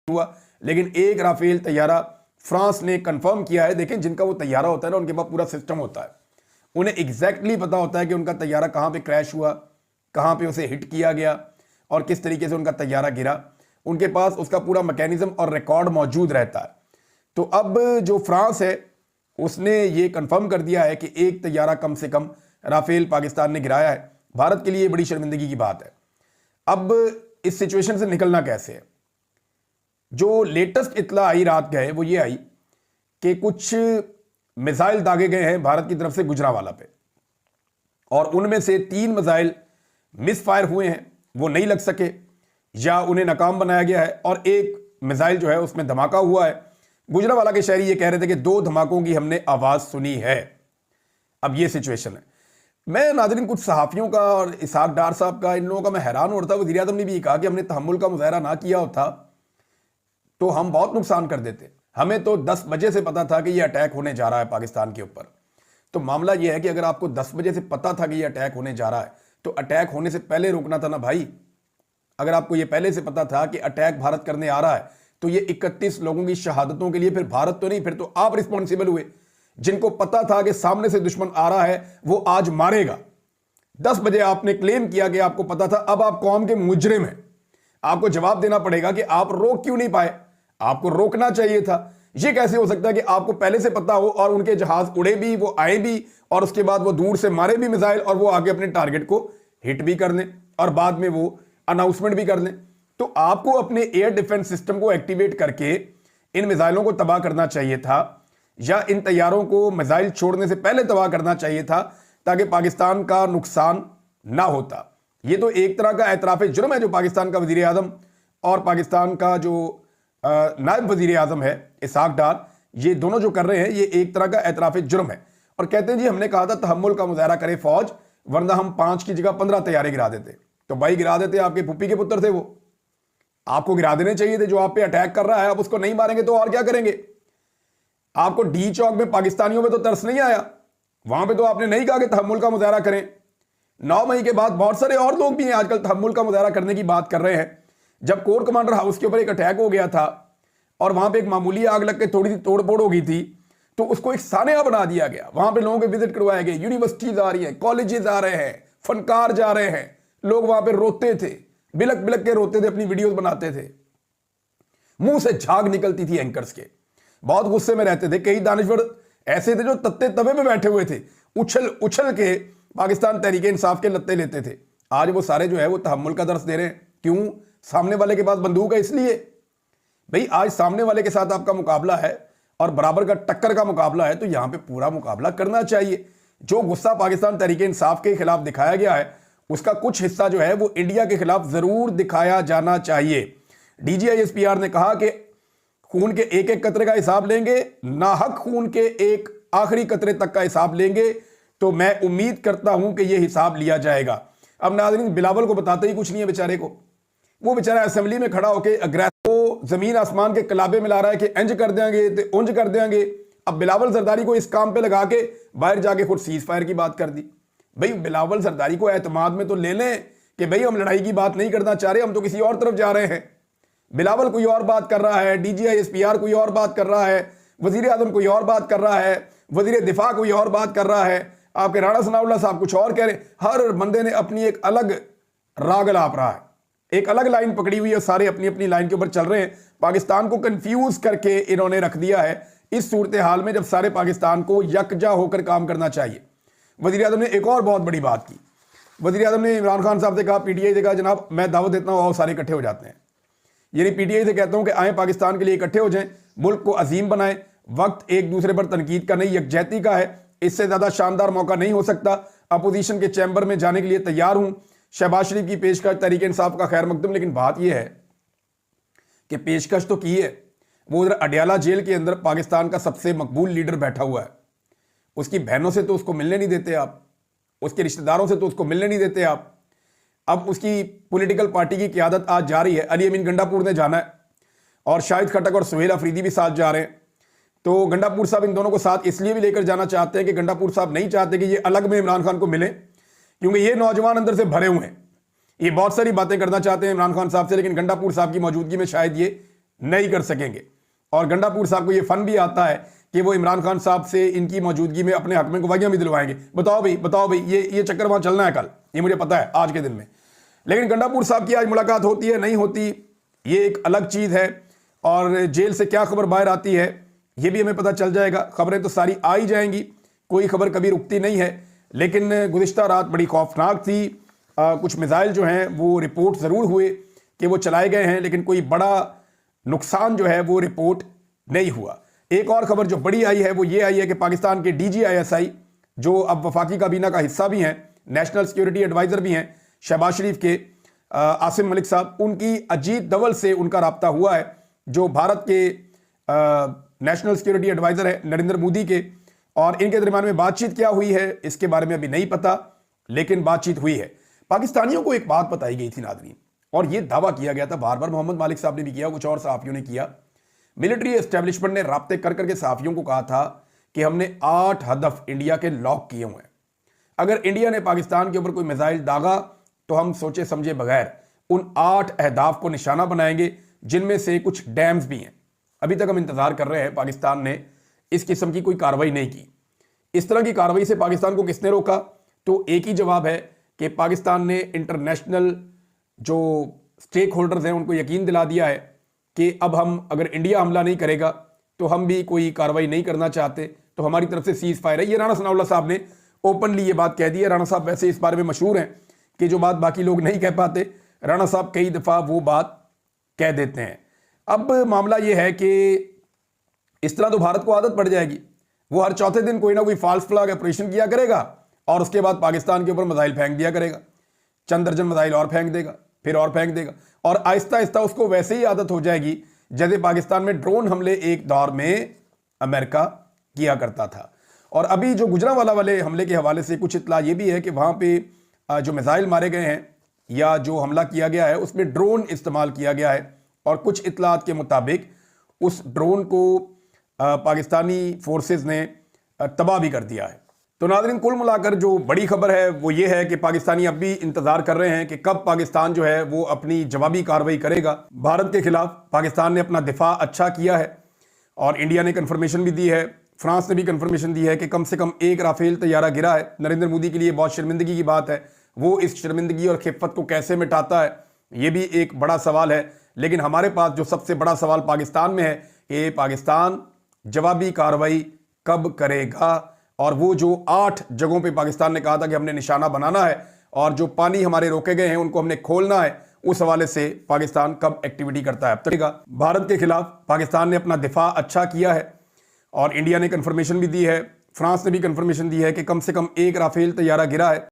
हुआ, लेकिन एक राफेल तैयारा फ्रांस ने कंफर्म किया है। देखें, जिनका वो तैयारा होता है ना, उनके पास पूरा सिस्टम होता है, उन्हें एग्जैक्टली पता होता है कि उनका तैयारा कहां पे क्रैश हुआ, कहां पे उसे हिट किया गया और किस तरीके से उनका तैयारा गिरा। उनके पास उसका पूरा मैकेनिज्म और रिकॉर्ड मौजूद रहता है। तो अब जो फ्रांस है उसने ये कंफर्म कर दिया है कि एक तैयारा कम से कम राफेल पाकिस्तान ने गिराया है। भारत के लिए बड़ी शर्मिंदगी की बात है। अब इस सिचुएशन से निकलना कैसे है? जो लेटेस्ट इत्तला आई रात गए वो ये आई कि कुछ मिसाइल दागे गए हैं भारत की तरफ से गुजरांवाला पे, और उनमें से 3 मिसाइल मिस फायर हुए हैं, वो नहीं लग सके या उन्हें नाकाम बनाया गया है, और एक मिसाइल जो है उसमें धमाका हुआ है। गुजरांवाला के शहरी ये कह रहे थे कि 2 धमाकों की हमने आवाज सुनी है। अब ये सिचुएशन है। मैं नाज़रीन कुछ सहाफियों का और इसहाक डार साहब का, इन लोगों का मैं हैरान हो रहा था। वज़ीर आज़म ने भी कहा कि हमने तहम्मुल का मुजाहरा ना किया होता तो हम बहुत नुकसान कर देते। हमें तो 10 बजे से पता था कि यह अटैक होने जा रहा है पाकिस्तान के ऊपर। तो मामला यह है कि अगर आपको 10 बजे से पता था कि यह अटैक होने जा रहा है तो अटैक होने से पहले रोकना था ना भाई। अगर आपको यह पहले से पता था कि अटैक भारत करने आ रहा है तो ये 31 लोगों की शहादतों के लिए फिर भारत तो नहीं, फिर तो आप रिस्पॉन्सिबल हुए। जिनको पता था कि सामने से दुश्मन आ रहा है वो आज मारेगा, 10 बजे आपने क्लेम किया कि आपको पता था। अब आप कौम के मुजरिम हैं, आपको जवाब देना पड़ेगा कि आप रोक क्यों नहीं पाए। आपको रोकना चाहिए था। यह कैसे हो सकता है कि आपको पहले से पता हो और उनके जहाज उड़े भी, वो आए भी, और उसके बाद वो दूर से मारे भी मिसाइल, और वो आगे अपने टारगेट को हिट भी कर लें और बाद में वो अनाउंसमेंट भी कर लें। तो आपको अपने एयर डिफेंस सिस्टम को एक्टिवेट करके इन मिसाइलों को तबाह करना चाहिए था, या इन तैयारों को मिसाइल छोड़ने से पहले तबाह करना चाहिए था, ताकि पाकिस्तान का नुकसान ना होता। यह तो एक तरह का एतराफ़ जुर्म है जो पाकिस्तान का वज़ीर आज़म और पाकिस्तान का जो नायब वज़ीर आज़म है इसहाक डार, ये दोनों जो कर रहे हैं ये एक तरह का एतराफ़ जुर्म है। और कहते हैं जी हमने कहा था तहम्मुल का मुजाहरा करे फौज, वरना हम 5 की जगह 15 तैयारे गिरा देते। तो भाई गिरा देते, आपके पुप्पी के पुत्र थे वो, आपको गिरा देने चाहिए थे। जो आप पे अटैक कर रहा है आप उसको नहीं मारेंगे तो और क्या करेंगे? आपको डी चौक में पाकिस्तानियों पे तो तरस नहीं आया? वहां पे तो आपने नहीं कहा कि तहम्मुल का मुजाहरा करें। 9 मई के बाद बहुत सारे और लोग भी हैं आजकल तहम्मुल का मुजाहरा करने की बात कर रहे हैं। जब कोर कमांडर हाउस के ऊपर एक अटैक हो गया था और वहां पे एक मामूली आग लग के थोड़ी सी तोड़फोड़ हो गई थी, तो उसको एक सानिया बना दिया गया। वहां पे लोगों के विजिट करवाए गए, यूनिवर्सिटीज आ रही है, कॉलेजेस आ रहे हैं, फनकार जा रहे हैं, लोग वहां पे रोते थे, बिलक बिलक के रोते थे, अपनी वीडियोस बनाते थे, मुंह से झाग निकलती थी एंकर्स के, बहुत गुस्से में रहते थे। कई दानिश्वर ऐसे थे जो तत्ते तवे में बैठे हुए थे, उछल उछल के पाकिस्तान तहरीक इंसाफ के लत्ते लेते थे। आज वो सारे जो है वो तहम्मुल का दर्स दे रहे हैं। क्यों? सामने वाले के पास बंदूक है इसलिए। भाई आज सामने वाले के साथ आपका मुकाबला है और बराबर का टक्कर का मुकाबला है, तो यहां पे पूरा मुकाबला करना चाहिए। जो गुस्सा पाकिस्तान तहरीक इंसाफ के खिलाफ दिखाया गया है उसका कुछ हिस्सा जो है वो इंडिया के खिलाफ जरूर दिखाया जाना चाहिए। DGISPR ने कहा कि खून के एक एक कतरे का हिसाब लेंगे, नाहक खून के एक आखिरी कतरे तक का हिसाब लेंगे। तो मैं उम्मीद करता हूं कि यह हिसाब लिया जाएगा। अब नाज़रीन बिलावल को बताते ही कुछ नहीं है बेचारे को। वो बेचारा असेंबली में खड़ा होकर अग्रेसर को जमीन आसमान के कलाबे मिला रहा है कि इंज कर देंगे तो उंज कर देंगे। अब बिलावल जरदारी को इस काम पे लगा के बाहर जाके खुद सीज फायर की बात कर दी। भाई बिलावल जरदारी को एतमाद में तो ले लें कि भाई हम लड़ाई की बात नहीं करना चाह रहे, हम तो किसी और तरफ जा रहे हैं। बिलावल कोई और बात कर रहा है, DGISPR कोई और बात कर रहा है, वजीर आजम कोई और बात कर रहा है, वजीर दिफा कोई और बात कर रहा है, आपके राणा सनाउल्लाह साहब कुछ और कह रहे हैं। हर बंदे ने अपनी एक अलग राग लाप रहा है, एक अलग लाइन पकड़ी हुई है, सारे अपनी अपनी लाइन के ऊपर चल रहे हैं। पाकिस्तान को कंफ्यूज करके इन्होंने रख दिया है इस सूरत हाल में, जब सारे पाकिस्तान को यकजा होकर काम करना चाहिए। वजीर आजम ने एक और बहुत बड़ी बात की। वजीर आजम ने इमरान खान साहब से कहा, PTI से कहा जनाब मैं दावत देता हूँ आओ सारे इकट्ठे हो जाते हैं। यानी PTI से कहता हूं कि आए पाकिस्तान के लिए इकट्ठे हो जाएं, मुल्क को अजीम बनाएं। वक्त एक दूसरे पर तनकीद का नहीं, यकजहती का है। इससे ज्यादा शानदार मौका नहीं हो सकता। अपोजिशन के चैम्बर में जाने के लिए तैयार हूं। शहबाज शरीफ की पेशकश तहरीक इंसाफ का खैर मकदम। लेकिन बात यह है कि पेशकश तो की है, वो उधर अडयाला जेल के अंदर पाकिस्तान का सबसे मकबूल लीडर बैठा हुआ है। उसकी बहनों से तो उसको मिलने नहीं देते आप, उसके रिश्तेदारों से तो उसको मिलने नहीं देते आप। अब उसकी पॉलिटिकल पार्टी की क़यादत आज जा रही है, अली अमीन गंडापुर ने जाना है और शाहिद खट्टक और सुहेल अफरीदी भी साथ जा रहे हैं। तो गंडापुर साहब इन दोनों को साथ इसलिए भी लेकर जाना चाहते हैं कि गंडापुर साहब नहीं चाहते कि ये अलग में इमरान खान को मिले, क्योंकि ये नौजवान अंदर से भरे हुए हैं। ये बहुत सारी बातें करना चाहते हैं इमरान खान साहब से, लेकिन गंडापुर साहब की मौजूदगी में शायद ये नहीं कर सकेंगे। और गंडापुर साहब को ये फन भी आता है कि वो इमरान खान साहब से इनकी मौजूदगी में अपने हक में गवाहियां भी दिलवाएंगे। बताओ भाई ये चक्कर वहां चलना है कल, ये मुझे पता है आज के दिन में। लेकिन गंडापुर साहब की आज मुलाकात होती है नहीं होती, ये एक अलग चीज है। और जेल से क्या खबर बाहर आती है ये भी हमें पता चल जाएगा। खबरें तो सारी आ ही जाएंगी, कोई खबर कभी रुकती नहीं है। लेकिन गुज़िश्ता रात बड़ी खौफनाक थी। कुछ मिसाइल जो हैं वो रिपोर्ट ज़रूर हुए कि वो चलाए गए हैं, लेकिन कोई बड़ा नुकसान जो है वो रिपोर्ट नहीं हुआ। एक और खबर जो बड़ी आई है वो ये आई है कि पाकिस्तान के DGISI, जो अब वफाकी काबीना का हिस्सा भी हैं, नेशनल सिक्योरिटी एडवाइज़र भी हैं शहबाज शरीफ के, आसिम मलिक साहब, उनकी अजीत डोवल से उनका रब्ता हुआ है, जो भारत के नेशनल सिक्योरिटी एडवाइज़र है नरेंद्र मोदी के। और इनके दरमियान में बातचीत क्या हुई है इसके बारे में अभी नहीं पता, लेकिन बातचीत हुई है। पाकिस्तानियों को एक बात बताई गई थी नाज़रीन, और ये दावा किया गया था बार बार, मोहम्मद मालिक साहब ने भी किया, कुछ और सहाफ़ियों ने किया। मिलिट्री एस्टेब्लिशमेंट ने राब्ते कर करके सहाफ़ियों को कहा था कि हमने 8 हदफ इंडिया के लॉक किए हुए हैं। अगर इंडिया ने पाकिस्तान के ऊपर कोई मिसाइल दागा तो हम सोचे समझे बगैर उन 8 अहदाफ को निशाना बनाएंगे, जिनमें से कुछ डैम्स भी हैं। अभी तक हम इंतजार कर रहे हैं, पाकिस्तान ने इस किस्म की कोई कार्रवाई नहीं की। इस तरह की कार्रवाई से पाकिस्तान को किसने रोका? तो एक ही जवाब है कि पाकिस्तान ने इंटरनेशनल जो स्टेक होल्डर्स हैं उनको यकीन दिला दिया है कि अब हम, अगर इंडिया हमला नहीं करेगा तो हम भी कोई कार्रवाई नहीं करना चाहते, तो हमारी तरफ से सीज फायर है। ये राणा सनाउल्लाह साहब ने ओपनली ये बात कह दी है। राणा साहब वैसे इस बारे में मशहूर हैं कि जो बात बाकी लोग नहीं कह पाते, राणा साहब कई दफ़ा वो बात कह देते हैं। अब मामला ये है कि इस तरह तो भारत को आदत पड़ जाएगी, वो हर चौथे दिन कोई ना कोई फॉल्स फ्लैग ऑपरेशन किया करेगा और उसके बाद पाकिस्तान के ऊपर मिसाइल फेंक दिया करेगा, चंद दर्जन मिसाइल और फेंक देगा, फिर और फेंक देगा, और आहिस्ता आहिस्ता उसको वैसे ही आदत हो जाएगी जैसे पाकिस्तान में ड्रोन हमले एक दौर में अमेरिका किया करता था। और अभी जो गुजरांवाला वाले हमले के हवाले से कुछ इत्तला ये भी है कि वहाँ पे जो मिसाइल मारे गए हैं या जो हमला किया गया है उसमें ड्रोन इस्तेमाल किया गया है, और कुछ इत्तलात के मुताबिक उस ड्रोन को पाकिस्तानी फोर्सेस ने तबाह भी कर दिया है। तो नाज़रीन, कुल मिलाकर जो बड़ी खबर है वो ये है कि पाकिस्तानी अब भी इंतजार कर रहे हैं कि कब पाकिस्तान जो है वो अपनी जवाबी कार्रवाई करेगा भारत के खिलाफ। पाकिस्तान ने अपना दिफा अच्छा किया है और इंडिया ने कंफर्मेशन भी दी है, फ्रांस ने भी कंफर्मेशन दी है कि कम से कम एक राफेल तैयारा गिरा है। नरेंद्र मोदी के लिए बहुत शर्मिंदगी की बात है, वो इस शर्मिंदगी और खिफ़त को कैसे मिटाता है ये भी एक बड़ा सवाल है। लेकिन हमारे पास जो सबसे बड़ा सवाल पाकिस्तान में है कि पाकिस्तान जवाबी कार्रवाई कब करेगा, और वो जो 8 जगहों पे पाकिस्तान ने कहा था कि हमने निशाना बनाना है और जो पानी हमारे रोके गए हैं उनको हमने खोलना है, उस हवाले से पाकिस्तान कब एक्टिविटी करता है। अब तक भारत के खिलाफ पाकिस्तान ने अपना दिफा अच्छा किया है और इंडिया ने कंफर्मेशन भी दी है, फ्रांस ने भी कंफर्मेशन दी है कि कम से कम एक राफेल तैयारा गिरा है।